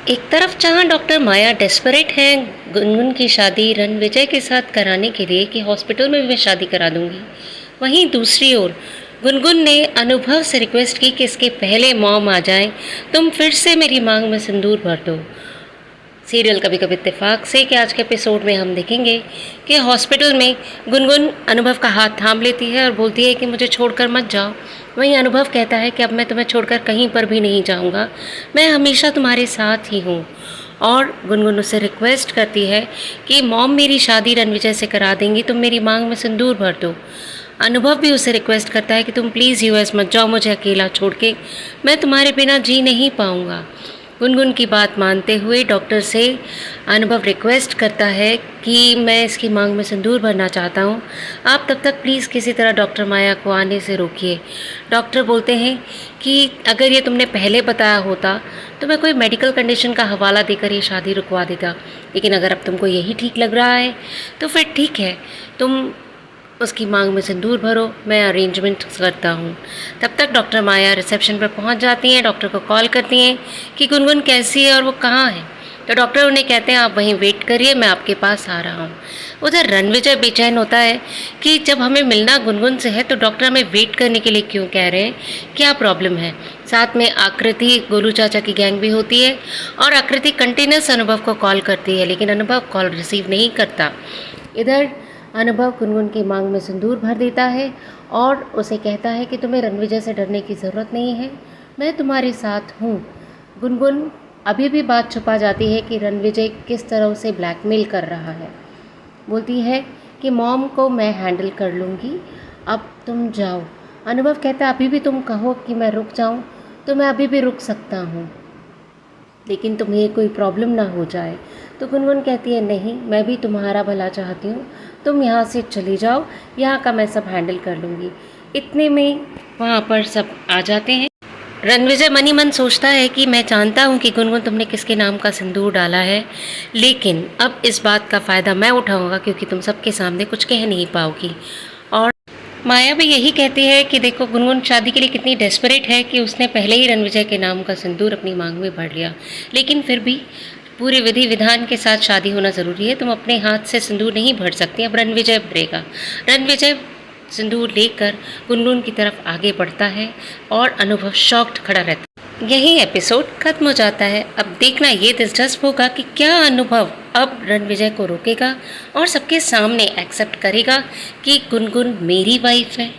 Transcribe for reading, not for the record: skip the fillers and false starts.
एक तरफ जहां डॉक्टर माया डेस्परेट हैं गुनगुन की शादी रणविजय के साथ कराने के लिए कि हॉस्पिटल में भी मैं शादी करा दूंगी, वहीं दूसरी ओर गुनगुन ने अनुभव से रिक्वेस्ट की कि इसके पहले मॉम आ जाएं, तुम फिर से मेरी मांग में सिंदूर भर दो। सीरियल कभी कभी इत्तेफाक से कि आज के एपिसोड में हम देखेंगे कि हॉस्पिटल में गुनगुन अनुभव का हाथ थाम लेती है और बोलती है कि मुझे छोड़कर मत जाओ। वहीं अनुभव कहता है कि अब मैं तुम्हें छोड़कर कहीं पर भी नहीं जाऊंगा, मैं हमेशा तुम्हारे साथ ही हूँ। और गुनगुन उससे रिक्वेस्ट करती है कि मॉम मेरी शादी रणविजय से करा देंगी, तुम मेरी मांग में सिंदूर भर दो। अनुभव भी उससे रिक्वेस्ट करता है कि तुम प्लीज़ यूएस मत जाओ मुझे अकेला छोड़ के, मैं तुम्हारे बिना जी नहीं पाऊँगा। गुनगुन की बात मानते हुए डॉक्टर से अनुभव रिक्वेस्ट करता है कि मैं इसकी मांग में सिंदूर भरना चाहता हूँ, आप तब तक प्लीज़ किसी तरह डॉक्टर माया को आने से रोकिए। डॉक्टर बोलते हैं कि अगर ये तुमने पहले बताया होता तो मैं कोई मेडिकल कंडीशन का हवाला देकर ये शादी रुकवा देता, लेकिन अगर अब तुमको यही ठीक लग रहा है तो फिर ठीक है, तुम उसकी मांग में सिंदूर भरो, मैं अरेंजमेंट करता हूँ। तब तक डॉक्टर माया रिसेप्शन पर पहुँच जाती हैं, डॉक्टर को कॉल करती हैं कि गुनगुन कैसी है और वो कहाँ है। तो डॉक्टर उन्हें कहते हैं आप वहीं वेट करिए, मैं आपके पास आ रहा हूँ। उधर रणविजय बेचैन होता है कि जब हमें मिलना गुनगुन से है तो डॉक्टर हमें वेट करने के लिए क्यों कह रहे हैं, क्या प्रॉब्लम है। साथ में आकृति गोलू चाचा की गैंग भी होती है और आकृति कंटिन्यूस अनुभव को कॉल करती है, लेकिन अनुभव कॉल रिसीव नहीं करता। इधर अनुभव गुनगुन की मांग में सिंदूर भर देता है और उसे कहता है कि तुम्हें रणविजय से डरने की ज़रूरत नहीं है, मैं तुम्हारे साथ हूँ। गुनगुन अभी भी बात छुपा जाती है कि रणविजय किस तरह उसे ब्लैकमेल कर रहा है। बोलती है कि मॉम को मैं हैंडल कर लूँगी, अब तुम जाओ। अनुभव कहता है अभी भी तुम कहो कि मैं रुक जाऊँ तो मैं अभी भी रुक सकता हूँ, लेकिन तुम्हें कोई प्रॉब्लम ना हो जाए। तो गुनगुन कहती है नहीं, मैं भी तुम्हारा भला चाहती हूँ, तुम यहाँ से चली जाओ, यहाँ का मैं सब हैंडल कर लूँगी। इतने में वहाँ पर सब आ जाते हैं। रणविजय मनी मन सोचता है कि मैं जानता हूँ कि गुनगुन तुमने किसके नाम का सिंदूर डाला है, लेकिन अब इस बात का फ़ायदा मैं उठाऊँगा क्योंकि तुम सबके सामने कुछ कह नहीं पाओगी। और माया भी यही कहती है कि देखो गुनगुन शादी के लिए कितनी डेस्परेट है कि उसने पहले ही रणविजय के नाम का सिंदूर अपनी मांग में भर लिया, लेकिन फिर भी पूरे विधि विधान के साथ शादी होना ज़रूरी है, तुम अपने हाथ से सिंदूर नहीं भर सकती, अब रणविजय भरेगा। रणविजय सिंदूर लेकर गुनगुन की तरफ आगे बढ़ता है और अनुभव शॉक्ड खड़ा रहता है। यही एपिसोड खत्म हो जाता है। अब देखना ये दिलचस्प होगा कि क्या अनुभव अब रणविजय को रोकेगा और सबके सामने एक्सेप्ट करेगा कि गुनगुन मेरी वाइफ है।